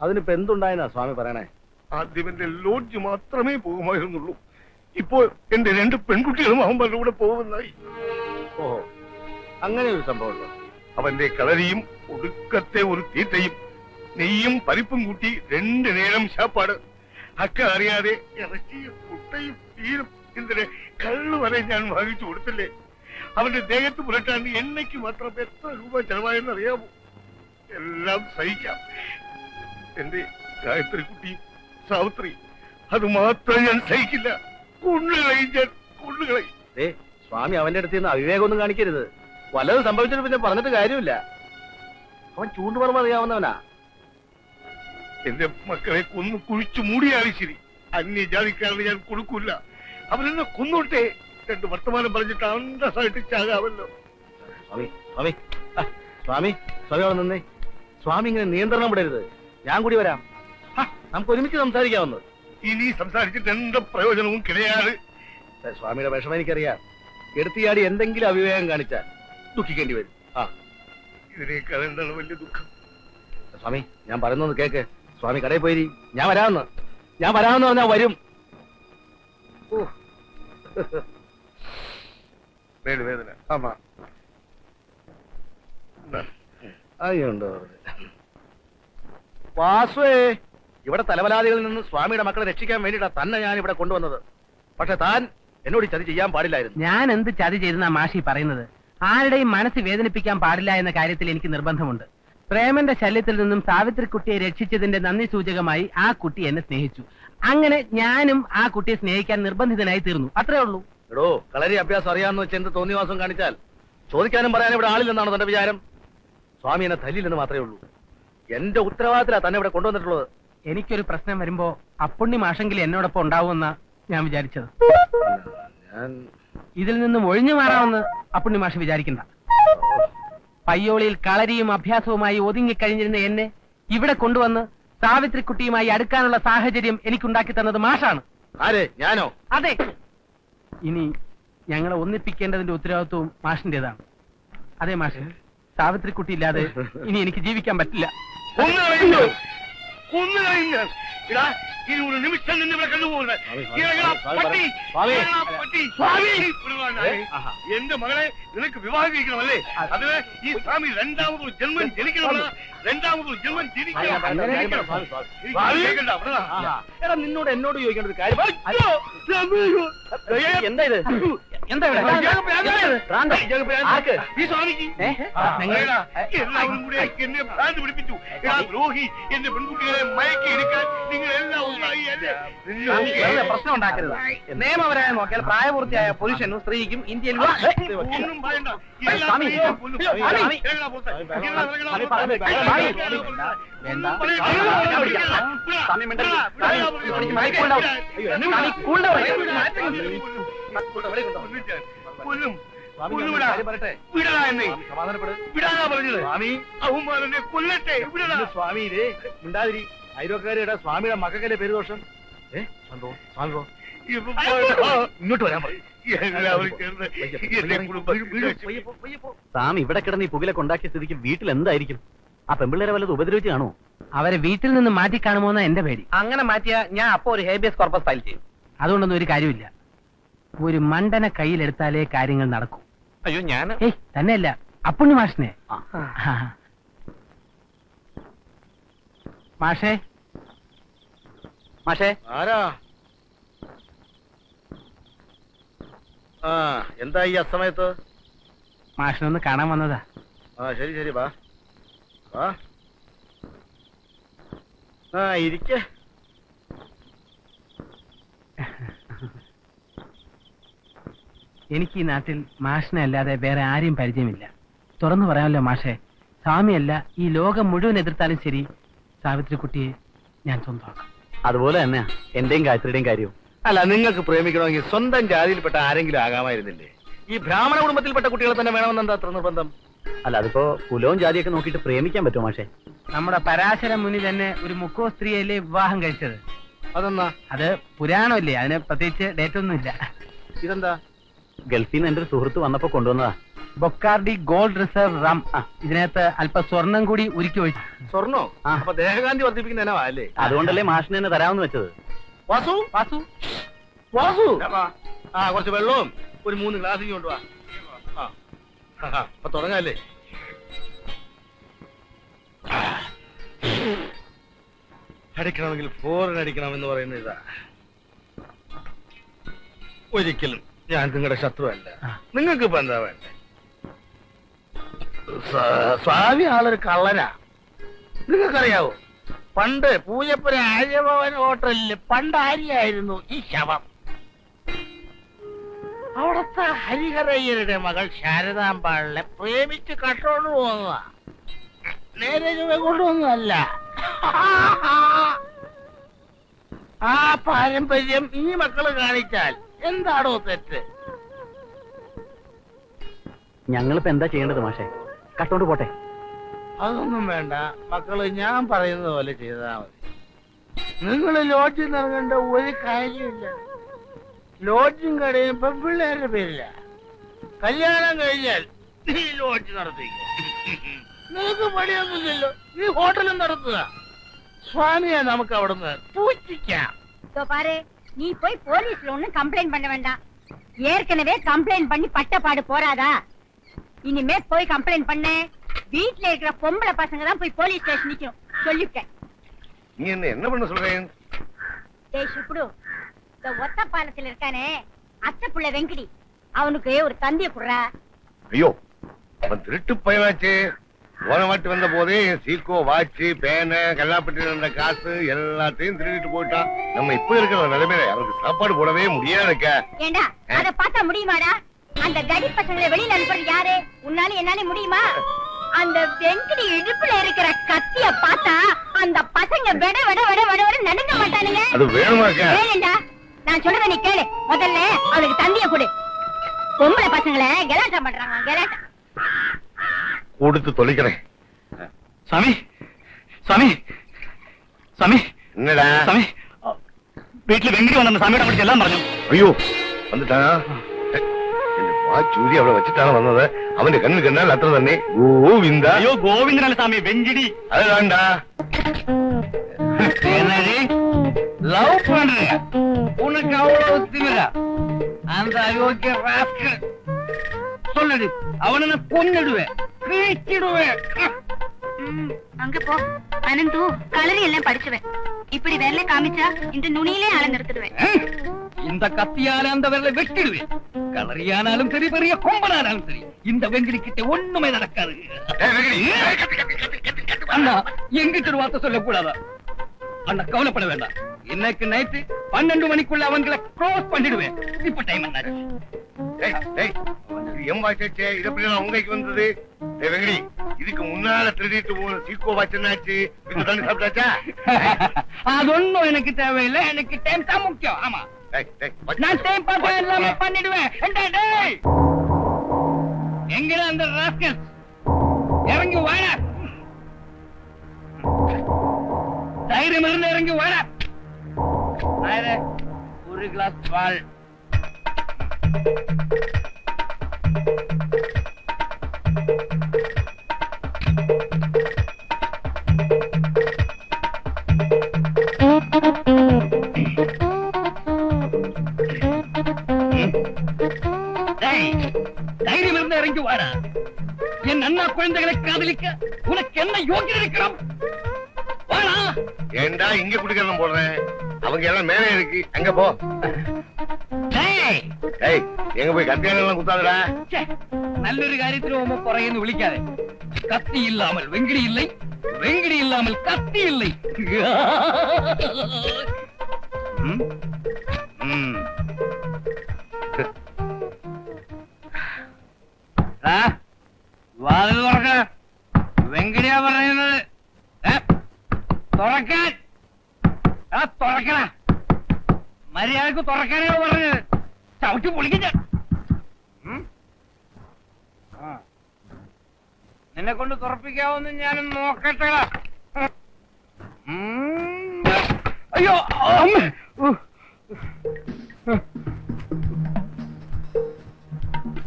അതിനിപ്പോ എന്തുണ്ടായെന്നാ സ്വാമി പറയണേ? ആദ്യം എന്റെ ലോഡ്ജ് മാത്രമേ പോകുമായിരുന്നുള്ളൂ. ഇപ്പോൾ എന്റെ 2 പെൺകുട്ടികളും അവന്മാരുടെ കൂടെ പോകുന്നതായി. ഓഹോ, അങ്ങനെ ഒരു സംഭവമുണ്ടോ? അവന്റെ കളരിയും ഒടുക്കത്തെ ഒരു തീറ്റയും നെയ്യും പരിപ്പും കൂട്ടി 2 നേരം ശാപ്പാട്. അക്ക അറിയാതെ ഇറച്ചിയും മുട്ടയും തീരും എന്തിന് കള്ളു വരെ ഞാൻ വാങ്ങിച്ചു കൊടുത്തില്ലേ. അവന്റെ ദേഹത്ത് പുരട്ടാൻ എണ്ണയ്ക്ക് മാത്രം എത്ര രൂപ ചെലവായെന്ന് അറിയാമോ? എല്ലാം സഹിക്കാം. എന്റെ ഗായത്രി കുട്ടി സാവിത്രി, അത് മാത്രം ഞാൻ സഹിക്കില്ല. കൊള്ളുകളയും ഞാൻ കൊള്ളുകളയും. സ്വാമി അവന്റെ അടുത്ത് നിന്ന് അവിവേകമൊന്നും കാണിക്കരുത്. വല്ലതും സംഭവിച്ചിട്ട് പിന്നെ പറഞ്ഞിട്ട് കാര്യമില്ല. അവൻ ചൂണ്ടുപറമ്പ് അറിയാവുന്നവനാ. എന്റെ മക്കളെ കൊന്നു കുഴിച്ചു മൂടിയാലും ശരി, അന്യജാതിക്കാരന് ഞാൻ കൊടുക്കൂല. അവരെന്നെ കൊന്നോട്ടെ. 2 വർത്തമാനം പറഞ്ഞിട്ട് അന്തസ്സായിട്ട് ചാകാമല്ലോ. സ്വാമി സ്വാമി സ്വാമി സ്വാമി അവിടെ നിന്നേ. സ്വാമി ഇങ്ങനെ നിയന്ത്രണം വിടരുത്. ഞാൻ കൂടി വരാം. നമുക്ക് ഒരുമിച്ച് സംസാരിക്കാവുന്നത്. ഇനി സംസാരിച്ചിട്ട് എന്ത് പ്രയോജനവും കിടയാറ്. സ്വാമിയുടെ വിഷമം എനിക്കറിയാം. എടുത്തിയാടി എന്തെങ്കിലും അവിവേകം കാണിച്ചാൽ ദുഃഖിക്കേണ്ടി വരും. ഇതിനേക്കാൾ എന്താണ് വലിയ ദുഃഖം? സ്വാമി, ഞാൻ പറയുന്നത് കേക്ക്. സ്വാമി കടയിൽ പോയി. ഞാൻ വരാമെന്ന് പറഞ്ഞാൽ വരും. വേദന. ആമാ, അതുണ്ടോ വാസുവേ? ഇവിടെ തലവലാദികളിൽ നിന്ന് സ്വാമിയുടെ മക്കളെ രക്ഷിക്കാൻ വേണ്ടിയിട്ടാ തന്നെ ഞാൻ ഇവിടെ കൊണ്ടുവന്നത്. പക്ഷെ താൻ എന്നോട് ചതി ചെയ്യാൻ പാടില്ലായിരുന്നു. ഞാൻ എന്ത് ചതി ചെയ്തെന്നാ മാഷി പറയുന്നത്? ആരുടെയും മനസ്സ് വേദനിപ്പിക്കാൻ പാടില്ല എന്ന കാര്യത്തിൽ എനിക്ക് നിർബന്ധമുണ്ട്. പ്രേമന്റെ ശല്യത്തിൽ നിന്നും സാവിത്രിക്കുട്ടിയെ രക്ഷിച്ചതിന്റെ നന്ദി സൂചകമായി ആ കുട്ടി എന്നെ സ്നേഹിച്ചു. അങ്ങനെ ഞാനും ആ കുട്ടിയെ സ്നേഹിക്കാൻ നിർബന്ധിതനായി തീർന്നു. അത്രേ ഉള്ളൂ. എടോ, കളരി അഭ്യാസം അറിയാമെന്ന് വെച്ച് എന്ത് തോന്നിവാസം കാണിച്ചാൽ ചോദിക്കാനും പറയാനും ഇവിടെ ആളില്ലെന്നാണ് തന്റെ വിചാരം? സ്വാമി എന്നെ തല്ലില്ലെന്ന് മാത്രമേ ഉള്ളൂ. എന്റെ ഉത്തരവാദിത്തത്തിലാ തന്നെ ഇവിടെ കൊണ്ടുവന്നിട്ടുള്ളത്. എനിക്കൊരു പ്രശ്നം വരുമ്പോ അപ്പുണ്ണി മാഷെങ്കിലും എന്നോടൊപ്പം ഉണ്ടാവുമെന്നാ ഞാൻ വിചാരിച്ചത്. ഇതിൽ നിന്നും ഒഴിഞ്ഞു മാറാമെന്ന് അപ്പുണ്ണി മാഷ് വിചാരിക്കണ്ട. പയ്യോളിയിൽ കളരിയും അഭ്യാസവുമായി ഒതുങ്ങിക്കഴിഞ്ഞിരുന്ന എന്നെ ഇവിടെ കൊണ്ടുവന്ന് സാവിത്രിക്കുട്ടിയുമായി അടുക്കാനുള്ള സാഹചര്യം എനിക്കുണ്ടാക്കി തന്നത് മാഷാണ്. ആര്? ഞാനോ? അതെ. ഇനി ഞങ്ങളെ ഒന്നിപ്പിക്കേണ്ടതിന്റെ ഉത്തരവാദിത്വവും മാഷിന്റേതാണ്. അതെ മാഷ്, സാവിത്രിക്കുട്ടി ഇല്ലാതെ ഇനി എനിക്ക് ജീവിക്കാൻ പറ്റില്ല. ഒരു നിമിഷം നിന്ന് ഇവിടെ കണ്ടുപോകുന്നത് എന്റെ മകളെ നിനക്ക് വിവാഹം കഴിക്കണമല്ലേ? അതിന് ഈ സ്വാമി രണ്ടാമതൊരു ജന്മം ജനിക്കണമല്ല. നിന്നോട് എന്നോട് ചോദിക്കേണ്ടത് കാര്യം എന്താ ഇത്? എന്താ ഈ സ്വാമിക്ക് എല്ലാവരും കൂടെ എന്നെ ഭ്രാന്ത് പിടിപ്പിച്ചു. ദ്രോഹി, എന്റെ പെൺകുട്ടികളെ മയക്കി എടുക്കാൻ നിങ്ങൾ എല്ലാം ഉണ്ടായി. പ്രശ്നം ഉണ്ടാക്കരുത്. നിയമപരമായി നോക്കിയാൽ പ്രായപൂർത്തിയായ പുരുഷനും സ്ത്രീക്കും ഇന്ത്യയിൽ ഒന്നും പറയണ്ട. സ്വാമി ഇതേ മിണ്ടാതിരി. അയൽവക്കാരുടെ സ്വാമിയുടെ മക്കൾക്കല്ലേ പേരുദോഷം. ഇങ്ങോട്ട് വരാൻ പറയും. സ്വാമി ഇവിടെ കിടന്ന് ഈ പുകലൊക്കെ ഉണ്ടാക്കിയ സ്ഥിതിക്ക് വീട്ടിൽ എന്തായിരിക്കും? ആ പെമ്പിള്ളേരെ വല്ലത് ഉപദ്രവിച്ച് കാണുമോ? അവരെ വീട്ടിൽ നിന്ന് മാറ്റി കാണുമോന്നാ എന്റെ പേടി. അങ്ങനെ മാറ്റിയാ ഞാൻ അപ്പൊ ഒരു ഹേബിയസ് കോർപ്പസ് ഫയൽ ചെയ്യും. അതുകൊണ്ടൊന്നും ഒരു കാര്യമില്ല. ഒരു മണ്ടനെ കയ്യിലെടുത്താലേ കാര്യങ്ങൾ നടക്കൂ. അയ്യോ, ഞാൻ തന്നെയല്ല, അപ്പുണ്ണി മാഷിനെ. മാഷേ, മാഷേ. ആരാ? എന്താ ഈ അസമയത്ത്? മാഷിനൊന്ന് കാണാൻ വന്നതാ. ശരി ശരി, വാ വാ. ഇരിക്ക. എനിക്ക് ഈ നാട്ടിൽ മാഷിനെ അല്ലാതെ വേറെ ആരെയും പരിചയമില്ല. തുറന്നു പറയാമല്ലോ മാഷേ, സ്വാമിയല്ല ഈ ലോകം മുഴുവൻ എതിർത്താലും ശരി, സാവിത്രിക്കുട്ടിയെ ഞാൻ സ്വന്തമാക്കാം. അതുപോലെ തന്നെയാ എന്റെയും ഗായത്രിയുടെയും കാര്യവും. അല്ല, നിങ്ങൾക്ക് പ്രേമിക്കണമെങ്കിൽ സ്വന്തം ജാതിയിൽപ്പെട്ട ആരെങ്കിലും ആകാമായിരുന്നില്ലേ? ഈ ബ്രാഹ്മണ കുടുംബത്തിൽപ്പെട്ട കുട്ടികളെ തന്നെ വേണമെന്നെന്താ അത്ര നിർബന്ധം? അല്ല, അതിപ്പോ കുലവും ജാതിയൊക്കെ നോക്കിയിട്ട് പ്രേമിക്കാൻ പറ്റുമോ മാഷേ? നമ്മുടെ പരാശര മുനി തന്നെ ഒരു മുക്കോ സ്ത്രീയല്ലേ വിവാഹം കഴിച്ചത്. അതെന്നാ? അത് പുരാണമല്ലേ, അതിന് പ്രത്യേകിച്ച് ഡേറ്റ് ഒന്നുമില്ല. ഇതെന്താ? ഗൾഫിൽ നിന്ന് എന്റെ ഒരു സുഹൃത്ത് വന്നപ്പോ കൊണ്ടുവന്നതാ. ബൊക്കാർഡി ഗോൾഡ് റിസർവ് റം. ഇതിനകത്ത് അല്പം സ്വർണം കൂടി ഉരുക്കി ഒഴിച്ചു. സ്വർണ്ണോ? അപ്പൊ ദേഹകാന്തി വർദ്ധിപ്പിക്കുന്ന ഇനവാ അല്ലേ? അതുകൊണ്ടല്ലേ മാഷിന് തന്നെ തരാമെന്ന് വെച്ചത്. വാസു വാസു വാസു കുറച്ച് വെള്ളവും ഒരു 3 ഗ്ലാസ് കൊണ്ടുവാ. അപ്പൊ തുടങ്ങാല്ലേ? അടിക്കണമെങ്കിൽ ഫോറിൻ അടിക്കണം എന്ന് പറയുന്ന ഇതാ. ഒരിക്കലും ഞാൻ നിങ്ങളുടെ ശത്രുവല്ല. നിങ്ങൾക്ക് ഇപ്പൊ എന്താ വേണ്ട? സ്വാമി ആളൊരു കള്ളനാ. നിങ്ങൾക്കറിയാവോ, പണ്ട് പൂജപ്പുര ആര്യഭവൻ ഹോട്ടലില് പണ്ട് ആര്യായിരുന്നു ഈ ശവം. അവിടുത്തെ ഹരിഹരയ്യരുടെ മകൾ ശാരദാമ്പാളിനെ പ്രേമിച്ച് കട്ടോണ്ട് പോകുന്നതാ. നേരെ ചുവ കൊണ്ടുവന്നതല്ല. ആ പാരമ്പര്യം ഈ മക്കള് കാണിച്ചാൽ എന്താണോ തെറ്റ്? ഞങ്ങളിപ്പോ എന്താ ചെയ്യേണ്ടത് മാഷെ? കട്ടോണ്ട് പോട്ടെ. അതൊന്നും വേണ്ട മക്കള്, ഞാൻ പറയുന്നത് പോലെ ചെയ്താൽ മതി. നിങ്ങൾ ലോഡ്ജിൽ നിറങ്ങേണ്ട ഒരു കാര്യമില്ല. ലോഡ്ജും കടയും പെൺപിള്ളേരുടെ പേരില്ല. കല്യാണം കഴിഞ്ഞാൽ നീ ലോഡ്ജ് നടത്തിക്കും. നിനക്ക് പണിയൊന്നുമില്ലല്ലോ, നീ ഹോട്ടലും നടത്തുക. സ്വാമിയെ നമുക്ക് അവിടുന്ന് പൂജിക്കാം. நீ போய் போலீஸ்ல ஒண்ணும் கம்ப்ளைண்ட் பண்ண வேண்டாம். ஏற்கனவே கம்ப்ளைண்ட் பண்ணி பட்டப்பாடு போறாதா? இனிமே போய் கம்ப்ளைண்ட் பண்ண வீட்டுல இருக்கிற பொம்பளை பசங்க தான் போய் போலீஸ் ஸ்டேஷன் நிக்கும். சொல்லிட்டேன். நீ என்ன பண்ண சொல்றேன்? டேய் சுப்புடு, இந்த ஒத்த பாலத்துல இருக்கானே அத்தை புள்ள வெங்கடி, அவனுக்கு ஒரு தந்திய குடுறா. ஐயோ, அவன் திருட்டு பயனாச்சு. போன வாட்டி வந்த போதே சீக்கோ வாட்சி பேனை கல்லாப்பட்டி இருந்த காசு எல்லாத்தையும் திருடிட்டு போயிட்டான். நம்ம இப்ப இருக்கிற நிலைமையில அவனுக்கு சாப்பாடு போடவே முடியாது. ஏண்டா அத பார்த்தா முடியுமாடா? அந்த கடி பசங்களை வெளியில அனுப்புறது யாரு? உன்னால என்னால முடியுமா? அந்த வெங்கடி இடுப்புல இருக்கிற கத்திய பார்த்தா அந்த பசங்க விட விட விட விட விட நடுங்க மாட்டானுங்க. அது வேணுமாக்கா? வேணும்டா, நான் சொல்றத நீ கேளு. முதல்ல அவனுக்கு தந்திய கொடு. பொம்பளை பசங்களை கலாட்டா பண்றாங்க, கலாட்டா. கொடுத்து தொலைக்கிறேன். சாமி சாமி சாமி என்னடா சாமி, வீட்டுல வெங்கடி வந்த சாமியோட அப்படி எல்லாம் പറഞ്ഞു. ஐயோ வந்துட்டான். ചൂരി അവിടെ വെച്ചിട്ടാണ് വന്നത്. അവന്റെ കണ്ണിൽ കണ്ടാൽ അത്ര തന്നെ ഗോവിന്ദ. അയ്യോ ഗോവിന്ദനല്ല സ്വാമി, വെങ്കിടി. അത് വേണ്ട. லவ் பண்றியா? உனக்கு அவ்வளவு திமிரா? அந்த அயோக்கிய ராஸ்கல் சொல்லு, அவனை கொன்னிடுவேன், கிழிச்சிடுவேன். அங்க போ அனந்து, கலரி எல்லாம் படிச்சுவேன். இப்படி வேலை காமிச்சா இந்த நுனியிலே அளந்திருத்துடுவேன். இந்த கத்தியால அந்த விரலை வெட்டிடுவேன். கலரியானாலும் சரி, பெரிய கொம்பனானாலும் சரி, இந்த வெங்கிடி கிட்ட ஒண்ணுமே நடக்காது. அண்ணா எங்கிட்ட ஒரு வார்த்தை சொல்லக்கூடாதா? அண்ணா கவலைப்பட வேண்டாம். இன்னைக்கு நைட்டு 12 மணிக்குள்ள அவங்களை க்ளோஸ் பண்ணிடுவேன். இப்ப டைம் என்னாச்சு? இது எப்படி உங்கைக்கு வந்தது? வெங்கடி, இதுக்கு முன்னால திருடிட்டு போன சீக்கோ வாட்சாச்சு. தண்ணி சாப்பிட்டாச்சா? அது ஒண்ணும் எனக்கு தேவையில்லை. எனக்கு டைம் தான் முக்கியம். ஆமா, நான் டைம் பார்த்து எல்லாமே பண்ணிடுவேன். எங்க அந்த ராஸ்கல் இறங்கி வாழ, தைரியம் இருந்து இறங்கி வாழ. ஒரு கிளாஸ் பால். தைரியம் இருந்து இறங்கி வாடா. என் அண்ணா குழந்தைகளை காதலிக்க உனக்கு என்ன யோகியம் இருக்கிறோம்? வாடா. ஏண்டா இங்க குடிக்கிறதும் போடுறேன்? அவங்க எல்லாம் மேலே இருக்கு, அங்க போ. எங்க போய் கத்தியால குத்தாதடா. നല്ലൊരു കാര്യത്തിന് പോകുമ്പോ പുറകെന്ന് വിളിക്കാതെ. കത്തി ഇല്ലാமல் വെങ്കിടി இல்லை, വെങ്കിടി ഇല്ലാமல் കത്തി இல்லை. വാതിൽ തുറക്ക. വെങ്കിടിയാ പറയുന്നത്. തുറക്കാൻ തുറക്കണ. മര്യാദക്ക് തുറക്കാനാണ് പറഞ്ഞത്. ചവിട്ടി പൊളിക്ക. നിന്നെ കൊണ്ട് തുറപ്പിക്കാവെന്ന് ഞാനൊന്ന് നോക്കട്ടെ. അയ്യോ അമ്മ,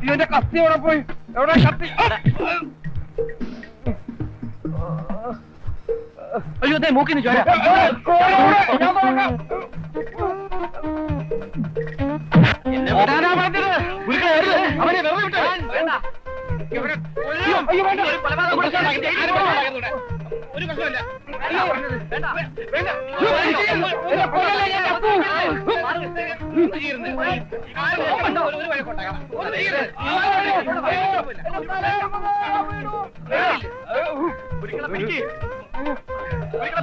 ഇവന്റെ കത്തി എവിടെ പോയി? എവിടെ കത്തി? അയ്യോ അതെ മൂക്കിന് ചോര. എന്നെ വിടാനാ പറഞ്ഞത്? അവനെ വെറുതെ വിട്ടോ. വേണ്ട. ഇവിടെ അയ്യോ വേണ്ട. ഒരു കൊലപാതകം കൂടെ ഒരു പ്രശ്നമില്ല. വേണ്ട വേണ്ട.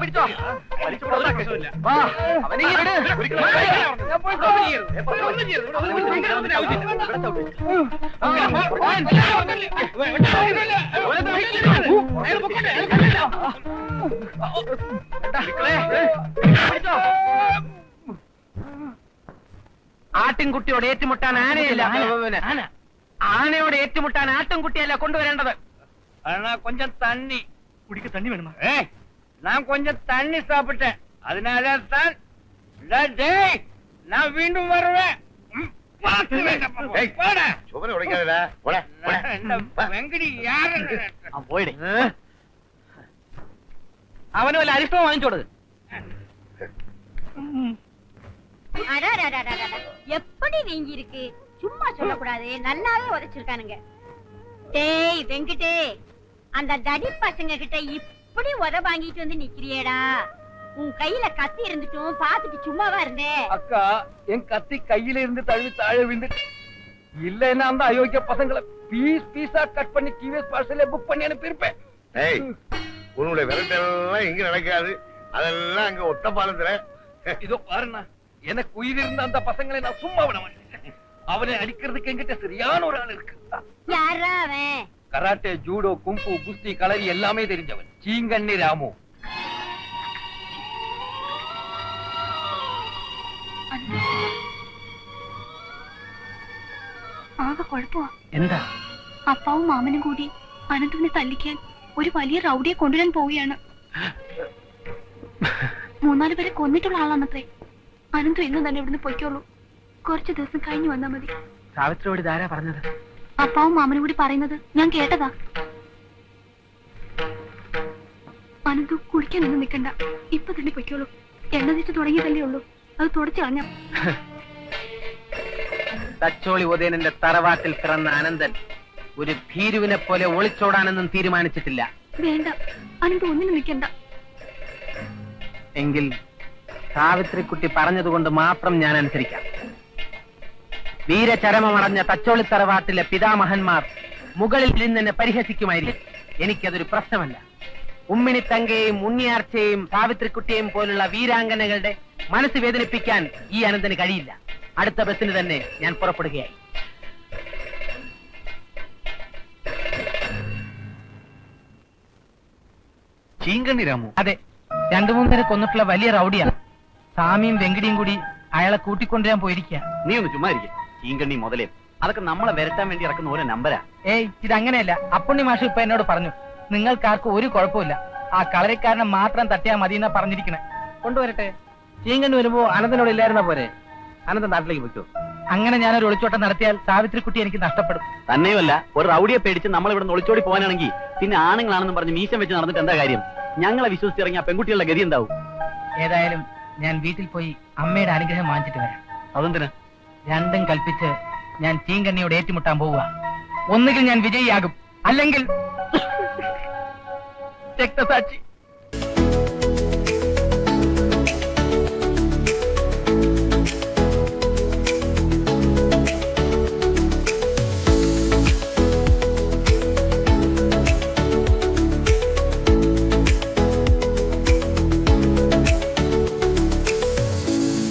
പിടിച്ചോ ആട്ടിൻകുട്ടിയോട് ഏറ്റുമുട്ടാൻ ആനയല്ല, ആനയോട് ഏറ്റുമുട്ടാൻ ആട്ടിൻകുട്ടിയല്ല കൊണ്ടുവരേണ്ടത്. കൊഞ്ചം തണ്ണി കുടിക്ക്. തണ്ണി വേണം. ഞാൻ കൊഞ്ചം തണ്ണി സാപ്പിട്ടെ. അതിനാലാൻ ഞാൻ വീണ്ടും വരുവേ. അവന് വല്ല അരിഷ്ടം വാങ്ങിച്ചോട്. எப்படி நீங்க இருக்கு? சும்மா சொல்லக்கூடாது, நல்லாவே உதைச்சிருக்கானுங்க. டேய் வெங்கடே, அந்த தடி பசங்க கிட்ட இப்படி உத வாங்கிட்டு வந்து நிக்கிறியேடா. உன் கையில கத்தி இருந்துட்டும் பாத்துட்டு சும்மாவா இருந்தே. அக்கா, என் கத்தி கையில இருந்து தழுவி தாழ விழுந்து இல்லன்னா அந்த அயோக்கிய பசங்களை பீஸ் பீஸா கட் பண்ணி டிவிஎஸ் பார்சல்ல புக் பண்ணி அனுப்பியிருப்பேன். உன்னுடைய விரட்டெல்லாம் இங்க நடக்காது, அதெல்லாம் அங்க ஒத்த பாலத்துல. இதோ பாருண்ணா, எனக்கு உயிர் இருந்த அந்த பசங்களை நான் சும்மா விட மாட்டேன். அவனை அடிக்கிறதுக்கு என்கிட்ட சரியான ஒரு ஆள் இருக்கு. யாரா அவன்? கராட்டே, ஜூடோ, கும்பு, குஸ்தி, களரி எல்லாமே தெரிஞ்சவன். சீங்கண்ணி ராமு. ആകെ കുഴപ്പമാ. എന്താ? അപ്പാവും മാമനും കൂടി അനന്തുവിനെ തല്ലിക്കാൻ ഒരു വലിയ റൗഡിയെ കൊണ്ടുവരാൻ പോവുകയാണ്. 3-4 പേരെ കൊന്നിട്ടുള്ള ആളാണത്രേ. അനന്തു ഇന്ന് തന്നെ ഇവിടുന്ന് പൊയ്ക്കോളൂ. കുറച്ച് ദിവസം കഴിഞ്ഞു വന്നാ മതി. സാവിത്രിയോട് ഇതാരാ പറഞ്ഞത്? അപ്പാവും മാമനും കൂടി പറയുന്നത് ഞാൻ കേട്ടതാ. അനന്തു കുടിക്കാനൊന്നും നിൽക്കണ്ട, ഇപ്പൊ തന്നെ പൊയ്ക്കോളൂ. എണ്ണ തിരിച്ചു തുടങ്ങിയതല്ലേ ഉള്ളൂ, അത് തുടച്ചു കളഞ്ഞ. തച്ചോളി ഉദയനന്റെ തറവാട്ടിൽ പിറന്ന അനന്തൻ ഒരു ഭീരുവിനെ പോലെ ഒളിച്ചോടാനൊന്നും തീരുമാനിച്ചിട്ടില്ല. വേണ്ട, അനന്തു ഒന്നിനും നിൽക്കണ്ട. എങ്കിൽ സാവിത്രിക്കുട്ടി പറഞ്ഞതുകൊണ്ട് മാത്രം ഞാൻ അനുസരിക്കാം. വീരചരമമടഞ്ഞ തച്ചോളി തറവാട്ടിലെ പിതാമഹന്മാർ മുകളിൽ നിന്ന് പരിഹസിക്കുമായിരിക്കും. എനിക്കതൊരു പ്രശ്നമല്ല. ഉമ്മിണിത്തങ്കയെയും ഉണ്ണിയാർച്ചയെയും സാവിത്രിക്കുട്ടിയെയും പോലുള്ള വീരാംഗനകളുടെ മനസ്സ് വേദനിപ്പിക്കാൻ ഈ അനന്തന് കഴിയില്ല. അടുത്ത ബസ്സിന് തന്നെ ഞാൻ പുറപ്പെടുകയായി. ചീങ്കണ്ണി രാമു? അതെ, 2-3 പേരെ കൊന്നിട്ടുള്ള വലിയ റൗഡിയാണ്. സാമിയും വെങ്കിടിയും കൂടി അയാളെ കൂട്ടിക്കൊണ്ടുവരാൻ പോയിരിക്കുക. നീ ഒന്ന് ചുമ്മാ ഇരിക്കെ. ചീങ്കണ്ണി മുതലേ അതൊക്കെ നമ്മളെ വരട്ടാൻ വേണ്ടി ഇറക്കുന്ന ഓരോ നമ്പരാ. ഏയ്, ഇതങ്ങനെയല്ല. അപ്പുണ്ണി മാഷ് ഇപ്പൊ എന്നോട് പറഞ്ഞു, നിങ്ങൾക്കാർക്കും ഒരു കുഴപ്പമില്ല, ആ കളരിക്കാരനെ മാത്രം തട്ടിയാ മതി എന്നാ പറഞ്ഞിരിക്കണേ. കൊണ്ടുവരട്ടെ. ചീങ്കണ്ണി വരുമ്പോ അനന്തനോട് ഇല്ലായിരുന്ന പോരെ? അനന്തൻ നാട്ടിലേക്ക് പോയിക്കോ. അങ്ങനെ ഞാനൊരു ഒളിച്ചോട്ടം നടത്തിയാൽ സാവിത്രിക്കുട്ടി എനിക്ക് നഷ്ടപ്പെടും. തന്നെയുമല്ല, ഒരു റൗഡിയെ പേടിച്ച് നമ്മൾ ഇവിടെ ഒളിച്ചോടി പോകാനാണെങ്കിൽ പിന്നെ ആണുങ്ങളാണെന്ന് പറഞ്ഞ് മീശം വെച്ച് നടന്നിട്ട് എന്താ കാര്യം? ഞങ്ങളെ വിശ്വസിച്ചിറങ്ങിയ പെൺകുട്ടികളുടെ ഗതി എന്താവും? ഏതായാലും ഞാൻ വീട്ടിൽ പോയി അമ്മയുടെ അനുഗ്രഹം വാങ്ങിച്ചിട്ട് വരാം. അതെന്തിനാ? രണ്ടും കൽപ്പിച്ച് ഞാൻ ചീങ്കണ്ണിയോട് ഏറ്റുമുട്ടാൻ പോവുക. ഒന്നുകിൽ ഞാൻ വിജയിയാകും, അല്ലെങ്കിൽ രക്തസാക്ഷി.